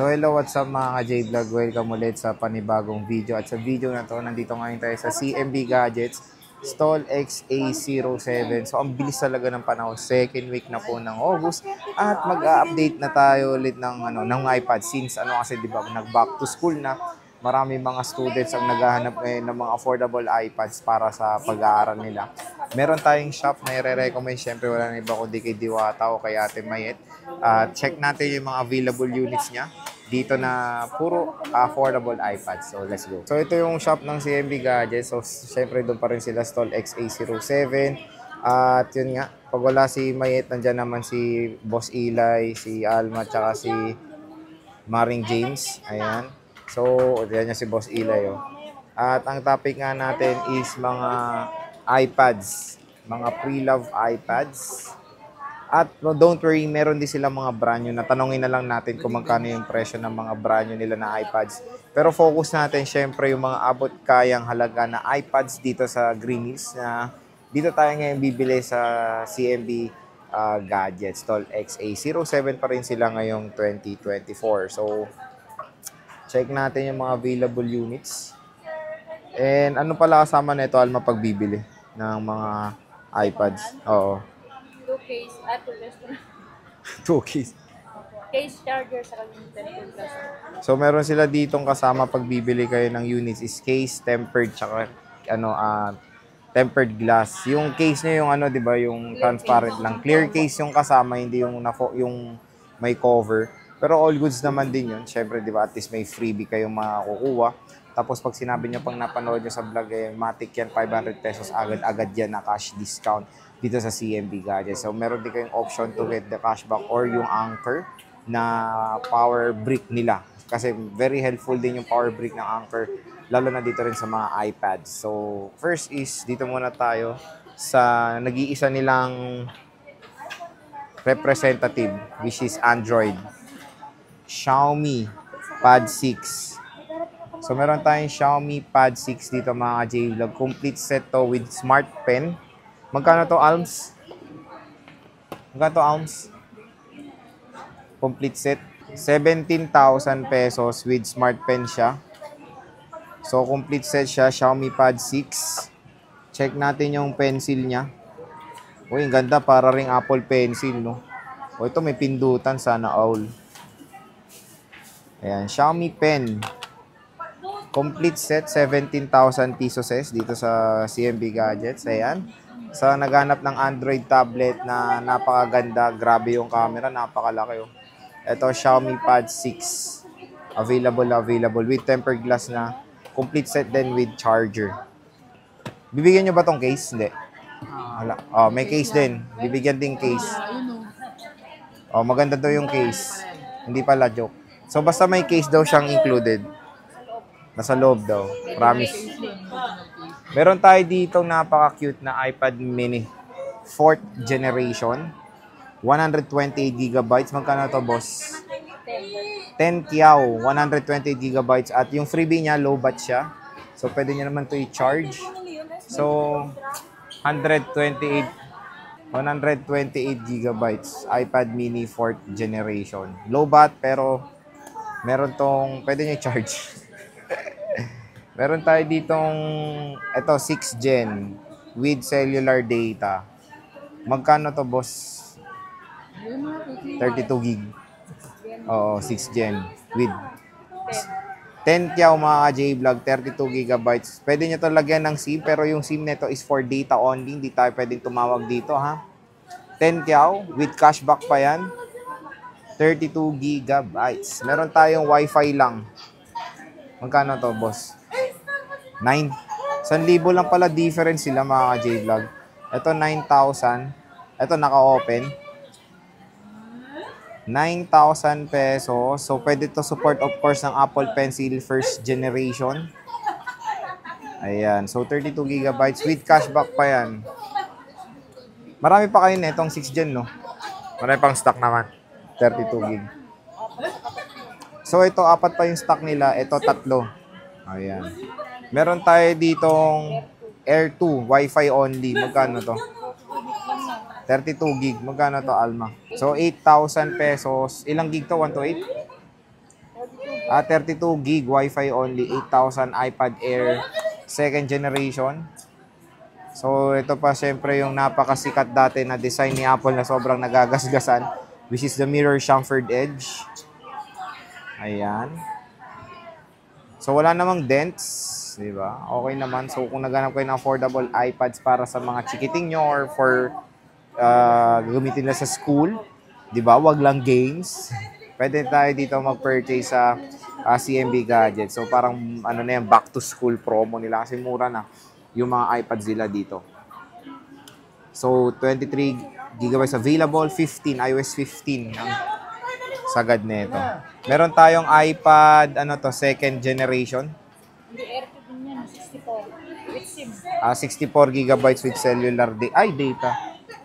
So hello, what's up mga ka-J-Vlog? Welcome ulit sa panibagong video. At sa video na to, nandito ngayon tayo sa CMB Gadgets Stall XA07. So ang bilis talaga ng panahon, second week na po ng August. At mag-update na tayo ulit ng iPad since kasi di ba nag-back to school na. Marami mga students ang naghahanap ngayon ng mga affordable iPads para sa pag-aaral nila. Meron tayong shop na i-recommend. Siyempre wala na iba kundi kay Diwata o kay Ate Mayet. Check natin yung mga available units niya. Dito na puro affordable iPads. So let's go. So ito yung shop ng CMB Gadgets. So siyempre doon pa rin sila Stall XA07. At yun nga, pag wala si Mayet, nandyan naman si Boss Eli, si Alma, tsaka si Maring James. Ayan. So, yan niya si Boss Eli. At ang topic nga natin is mga iPads. Mga pre-love iPads. At don't worry, meron din sila mga brand new. Natanongin na lang natin kung magkano yung presyo ng mga brand new nila na iPads. Pero focus natin syempre yung mga abot kayang halaga na iPads dito sa Green Hills. Na dito tayo ngayon bibili sa CMB Gadgets Stall XA07 pa rin sila ngayong 2024. So, check natin yung mga available units. And ano pala kasama na ito, Alma, pagbibili ng mga iPads? Oo. 2 case at 2 restaurant. 2 case. Case charger sa kanyang tempered glass. So meron sila ditong kasama pagbibili kayo ng units is case, tempered, tsaka tempered glass. Yung case niya yung 'di ba, yung transparent lang. Clear case yung kasama, hindi yung may cover. Pero all goods naman din yun. Siyempre, di ba, at least may freebie kayong makukuha. Tapos pag sinabi nyo pang napanood nyo sa vlog, matik yan, 500 pesos agad-agad yan na cash discount dito sa CMB Gadgets. So, meron din kayong option to get the cashback or yung Anker na power brick nila. Kasi very helpful din yung power brick ng Anker, lalo na dito rin sa mga iPads. So, first is, dito muna tayo sa nag-iisa nilang representative, which is Android. Xiaomi Pad 6. So, meron tayong Xiaomi Pad 6 dito mga J-Vlog. Complete set to with smart pen. Magkano to, Alms? Magkano to, Alms? Complete set. 17,000 pesos with smart pen siya. So, complete set siya. Xiaomi Pad 6. Check natin yung pencil niya. Uy, ang ganda. Para ring Apple Pencil, no? O, ito may pindutan. Sana all. Ayan, Xiaomi Pen. Complete set, 17,000 pesos dito sa CMB Gadgets. Ayan. Sa naghanap ng Android tablet na napakaganda, grabe yung camera, napakalaki. Ito, Xiaomi Pad 6. Available with tempered glass na. Complete set din with charger. Bibigyan nyo ba tong case? Hindi. Wala. Oh, may case din. Bibigyan din case. Oh, maganda daw yung case. Hindi pala joke. So, basta may case daw siyang included. Nasa loob daw. Promise. Meron tayo ditong napaka-cute na iPad mini. 4th generation. 128GB. Magkano to, boss? 10 Kiao. 128GB. At yung freebie niya, low bat siya. So, pwede niya naman to i-charge. So, 128GB. iPad mini 4th generation. Low bat, pero meron tong, pwede nyo i-charge. Meron tayo ditong, ito, 6th gen with cellular data. Magkano to, boss? 32 gig. Oo, 6th gen with 10 Kiao mga J-Vlog, 32GB. Pwede nyo to lagyan ng SIM, pero yung SIM nito is for data only. Hindi tayo pwedeng tumawag dito, ha? 10 Kiao with cashback pa yan. 32GB. Meron tayong Wi-Fi lang. Magkano to, boss? 9. 1,000 lang pala difference sila mga J-Vlog. Ito 9,000. Ito naka-open. 9,000 pesos. So, pwede to support of course ng Apple Pencil 1st generation. Ayan. So, 32GB with cashback pa yan. Marami pa kayo na itong 6th gen, no? Marami pang stock naman. 32 gig. So, ito, 4 pa yung stock nila. Ito, 3. Ayan. Meron tayo ditong Air 2, Wi-Fi only. Magkano to? 32 gig. Magkano to, Alma? So, 8,000 pesos. Ilang gig to? 128? 32 gig Wi-Fi only, 8,000 iPad Air, second generation. So, ito pa syempre yung napakasikat dati na design ni Apple na sobrang nagagasgasan, which is the mirror chamfered edge. Ayan. So, wala namang dents, di ba? Okay naman. So, kung naghanap kayo ng affordable iPads para sa mga chikiting nyo or for gamitin na sa school, di ba? Wag lang games. Pwede tayo dito mag-purchase sa CMB Gadgets. So, parang ano na yan, back to school promo nila kasi mura na yung mga iPads nila dito. So, 23 gigabytes available, 15, iOS 15 ang sagad nito. Meron tayong iPad, ano to, second generation. Hindi, Air2 din yan, 64. With SIM. 64 gigabytes with cellular data.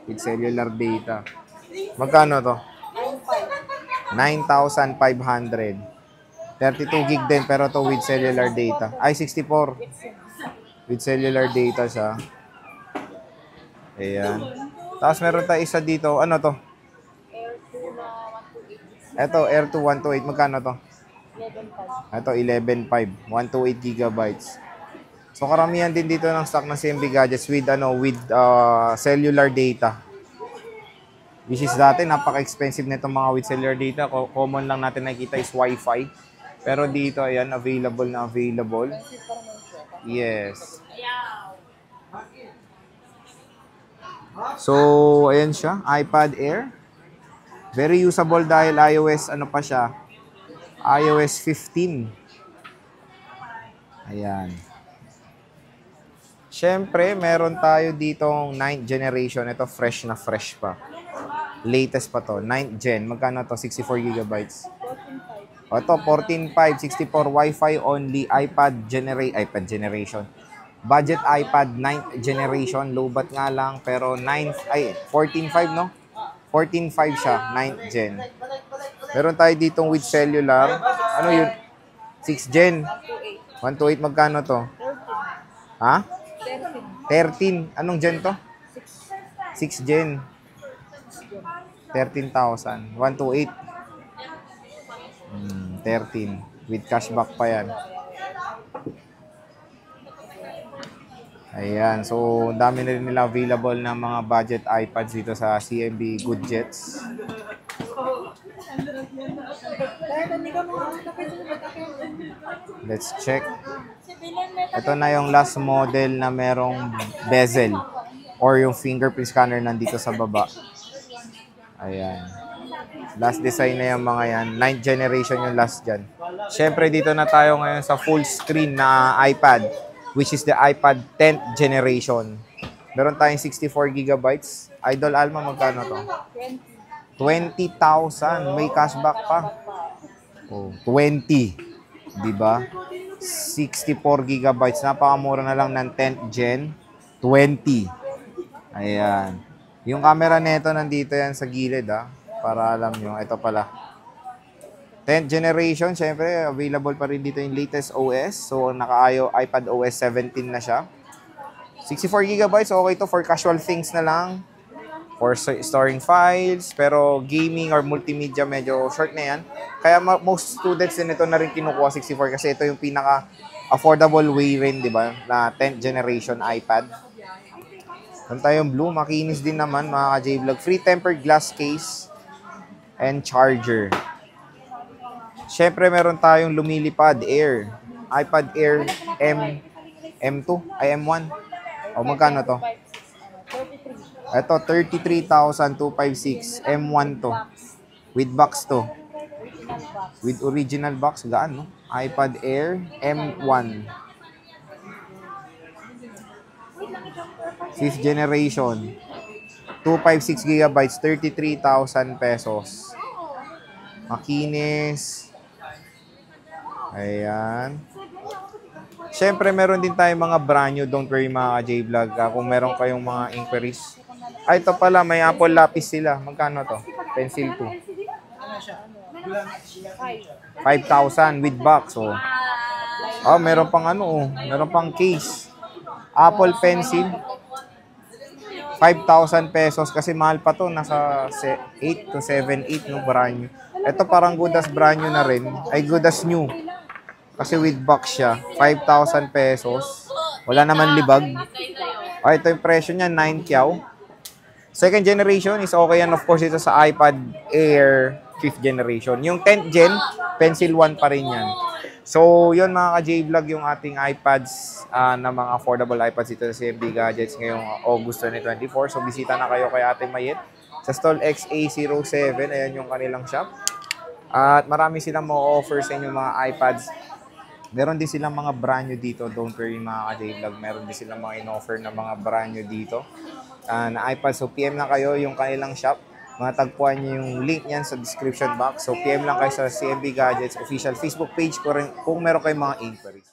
With cellular data. Magkano to? 9,500. 32 gig din, pero to with cellular data. 64. With cellular data siya. Ayan. Tapos meron tayo isa dito. Ano to? Air2 na 128. Ito, Air2 128. Magkano to? 11.5. Ito, 11.5. 128 gigabytes. So, karamihan din dito ng stock ng CMB Gadgets with cellular data. Which is dati, napaka-expensive nito mga with cellular data. Common lang natin nakikita is Wi-Fi. Pero dito, ayan, available na available. Yes. So, ayan siya. iPad Air. Very usable dahil iOS, ano pa siya? iOS 15. Ayan. Siyempre, meron tayo ditong 9th generation. Ito, fresh na fresh pa. Latest pa to. 9th gen. Magkano to? 64 gigabytes. 14.5. O, ito, 14.5, 64 Wi-Fi only, iPad generation. Budget iPad 9th generation, lowbat nga lang, pero 14.5 no? 14.5 siya, 9th gen. Meron tayo ditong with cellular. Ano yun? 6th gen. 128, magkano to? 13. Ha? 13. 13. Anong gen to? 6th gen. 13,000. 128. 13. With cashback pa yan. Ayan. So, dami na rin nila available na mga budget iPads dito sa CMB Gadgets. Let's check. Ito na yung last model na merong bezel or yung fingerprint scanner nandito sa baba. Ayan. Last design na yung mga yan. 9th generation yung last dyan. Siyempre, dito na tayo ngayon sa full screen na iPad, which is the iPad 10th generation. Meron tayong 64 gigabytes. Idol Alma, magkano to? 20,000. May cashback pa. Oh, 20. Diba? 64 gigabytes. Napakamura na lang ng 10th gen. 20. Ayan. Yung camera nito nandito yan sa gilid, para alam nyo. Ito pala. 10th generation, syempre, available pa rin dito yung latest OS. So, iPad OS 17 na siya. 64 gigabytes, okay to for casual things na lang. For storing files. Pero gaming or multimedia, medyo short na yan. Kaya most students din ito na rin kinukuha 64 kasi ito yung pinaka-affordable way rin, di ba? Na 10th generation iPad. Meron tayong blue, makinis din naman, mga ka-J-Vlog. Free tempered glass case and charger. Siyempre, meron tayong lumilipad Air. iPad Air M2, ay M1. O, magkano to? 33. Ito, 33,256. M1 to. With box to. Original box. With original box. Gaan, no? iPad Air M1. 5th generation. 256 gigabytes, 33,000 pesos. Makinis. Ayan. Siyempre, meron din tayong mga brand new. Don't worry mga ka-J-Vlog. Kung meron kayong mga inquiries. Ay, ito pala. May Apple lapis sila. Magkano to? Pencil 2. 5,000 with box. Oh. Meron pang meron pang case. Apple Pencil. 5,000 pesos kasi mahal pa to. Nasa 8 to 7, 8 no, brand new. Ito parang good as brand new na rin. Ay, good as new. Kasi with box siya. 5,000 pesos. Wala naman libag. Ay, ito yung presyo niya, 9 kyaw. Second generation is okay yan. Of course, ito sa iPad Air 5th generation. Yung 10th gen, Pencil 1 pa rin yan. So, yun mga ka-J-Vlog yung ating iPads na mga affordable iPads dito sa CMB Gadgets ngayong August 2024. So, bisita na kayo kay Ate Mayet sa stall XA07. Ayan yung kanilang shop. At marami silang mga offer sa inyong mga iPads. Meron din silang mga brand new dito. Don't worry mga ka-J-Vlog. Meron din silang mga in-offer na mga brand new dito na iPad. So, PM na kayo yung kanilang shop. Matagpuan niyo yung link niyan sa description box. So, PM lang kayo sa CMB Gadgets official Facebook page kung meron kayong mga inquiries.